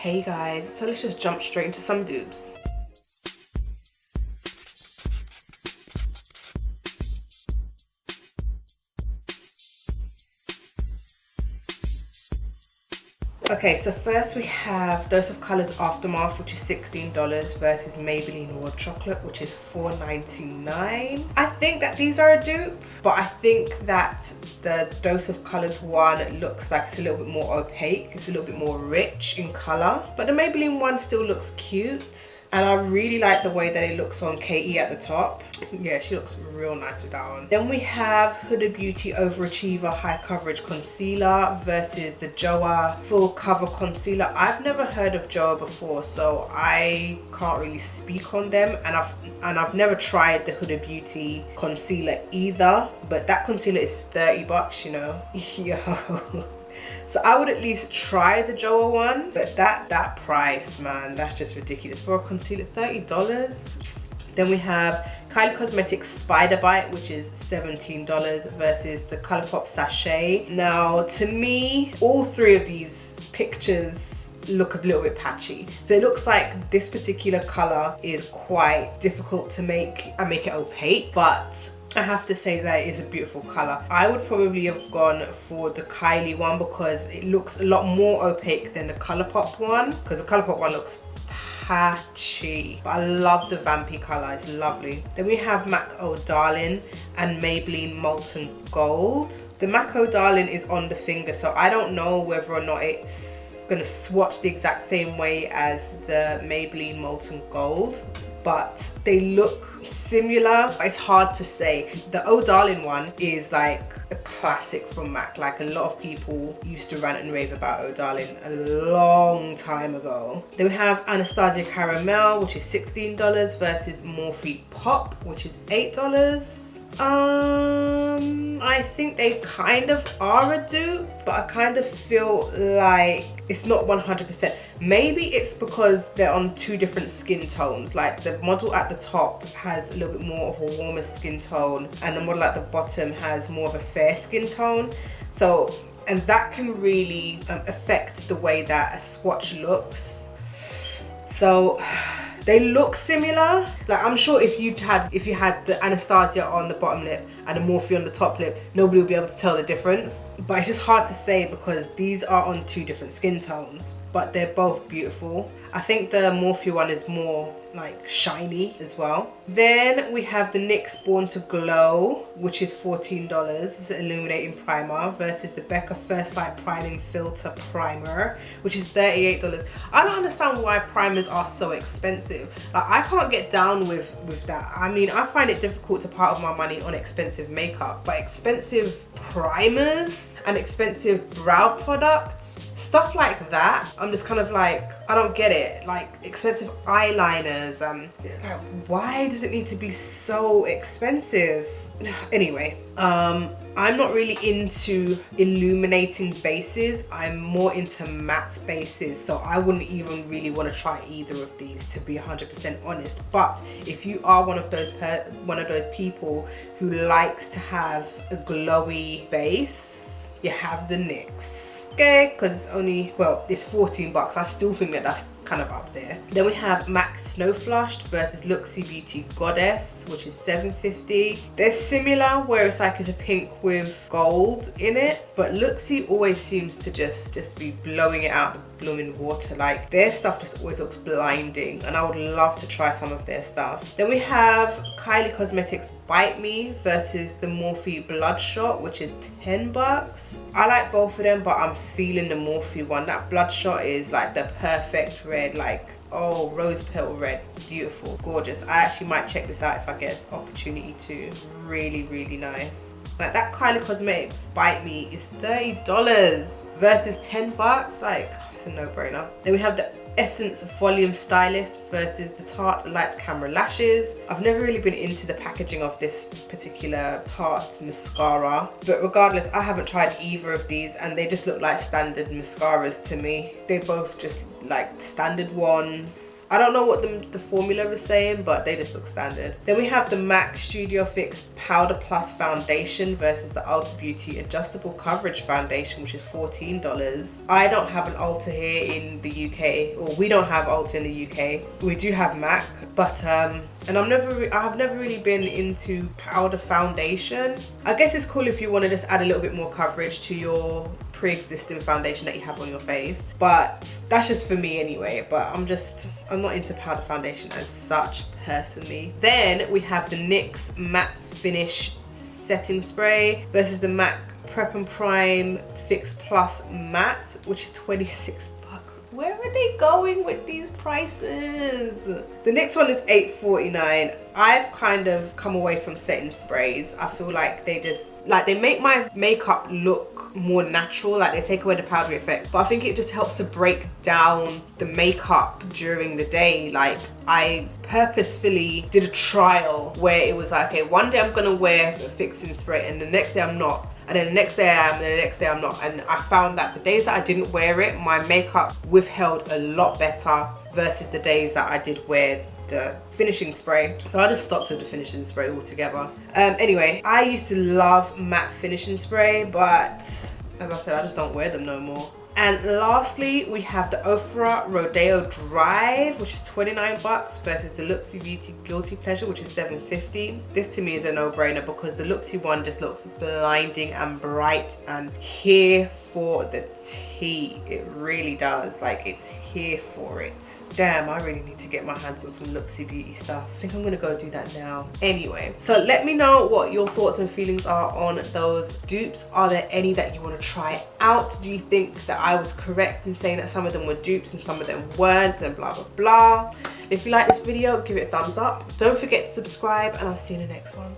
Hey guys, so let's just jump straight into some dupes. Okay, so first we have Dose of Colors Aftermath, which is $16 versus Maybelline World Chocolate, which is $4.99. I think that these are a dupe, but I think that the Dose of Colors one looks like it's a little bit more opaque. It's a little bit more rich in color, but the Maybelline one still looks cute. And I really like the way that it looks on KE at the top. Yeah, she looks real nice with that one. Then we have Huda Beauty Overachiever High Coverage Concealer versus the Joa Full Cover Concealer. I've never heard of Joa before, so I can't really speak on them. And I've never tried the Huda Beauty concealer either. But that concealer is $30, you know. Yo. So I would at least try the Joa one, but that price, man, that's just ridiculous for a concealer. $30. Then we have Kylie Cosmetics Spider Bite, which is $17 versus the Colourpop Sachet. Now, to me, all three of these pictures look a little bit patchy. So it looks like this particular color is quite difficult to make and make it opaque, but I have to say that it is a beautiful color. I would probably have gone for the Kylie one because it looks a lot more opaque than the Colourpop one, because the Colourpop one looks patchy. But I love the vampy color, it's lovely. Then we have MAC Oh Darling and Maybelline Molten Gold. The MAC Oh Darling is on the finger, so I don't know whether or not it's gonna swatch the exact same way as the Maybelline Molten Gold, but they look similar. It's hard to say. The Oh Darling one is like a classic from MAC. Like, a lot of people used to rant and rave about Oh Darling a long time ago. Then we have Anastasia Caramel, which is $16 versus Morphe Pop, which is $8. I think they kind of are a dupe, but I kind of feel like it's not 100%. Maybe it's because they're on two different skin tones. Like, the model at the top has a little bit more of a warmer skin tone, and the model at the bottom has more of a fair skin tone. So, and that can really affect the way that a swatch looks. So they look similar. Like, I'm sure if you had the Anastasia on the bottom lip and the Morphe on the top lip, nobody will be able to tell the difference. But it's just hard to say because these are on two different skin tones, but they're both beautiful. I think the Morphe one is more like shiny as well. Then we have the NYX Born to Glow, which is $14. It's an illuminating primer versus the Becca First Light Priming Filter Primer, which is $38. I don't understand why primers are so expensive. Like, I can't get down with that. I mean, I find it difficult to part of my money on expensive makeup, but expensive primers and expensive brow products, stuff like that, I'm just kind of like, I don't get it. Like, expensive eyeliners, like, why does it need to be so expensive? Anyway, I'm not really into illuminating bases. I'm more into matte bases, so I wouldn't even really want to try either of these, to be 100% honest. But if you are one of those people who likes to have a glowy base, you have the NYX, okay? Because it's only, well, it's $14. I still think that that's kind of up there. Then we have MAC Snow Flushed versus Luxie Beauty Goddess, which is $7.50. They're similar, where it's like it's a pink with gold in it, but Luxie always seems to just be blowing it out the blooming water. Like, their stuff just always looks blinding, and I would love to try some of their stuff. Then we have Kylie Cosmetics Bite Me versus the Morphe Bloodshot, which is $10. I like both of them, but I'm feeling the Morphe one. That Bloodshot is like the perfect red, like, oh, rose petal red, beautiful, gorgeous. I actually might check this out if I get an opportunity to. Really, really nice. Like, that Kylie Cosmetics Bite Me is $30 versus $10. Like, it's a no-brainer. Then we have the Essence Volume Stylist versus the Tarte Lights Camera Lashes. I've never really been into the packaging of this particular Tarte mascara, but regardless, I haven't tried either of these and they just look like standard mascaras to me. They both just like standard ones. I don't know what the formula is saying, but they just look standard. Then we have the MAC Studio Fix Powder Plus Foundation versus the Ulta Beauty Adjustable Coverage Foundation, which is $14. I don't have an Ulta here in the UK, or we don't have Ulta in the UK. We do have MAC, but and I have never really been into powder foundation. I guess it's cool if you want to just add a little bit more coverage to your pre-existing foundation that you have on your face, but that's just for me anyway. But I'm not into powder foundation as such personally. Then we have the NYX Matte Finish Setting Spray versus the MAC Prep and Prime Fix Plus Matte, which is $26. Where are they going with these prices? The next one is $8.49. I've kind of come away from setting sprays. I feel like they make my makeup look more natural, like they take away the powdery effect, but I think it just helps to break down the makeup during the day. Like, I purposefully did a trial where it was like, okay, one day I'm gonna wear a fixing spray and the next day I'm not. And then the next day I am, and then the next day I'm not. And I found that the days that I didn't wear it, my makeup withheld a lot better versus the days that I did wear the finishing spray. So I just stopped with the finishing spray altogether. Anyway, I used to love matte finishing spray, but as I said, I just don't wear them no more. And lastly, we have the Ofra Rodeo Drive, which is $29 versus the Luxie Beauty Guilty Pleasure, which is $7.50. This to me is a no-brainer because the Luxie one just looks blinding and bright and here for the tea. It really does. Like, it's here for it. Damn, I really need to get my hands on some Luxie Beauty stuff. I think I'm gonna go do that now. Anyway, so let me know what your thoughts and feelings are on those dupes. Are there any that you want to try out? Do you think that I was correct in saying that some of them were dupes and some of them weren't, and blah blah blah? If you like this video, give it a thumbs up. Don't forget to subscribe, and I'll see you in the next one.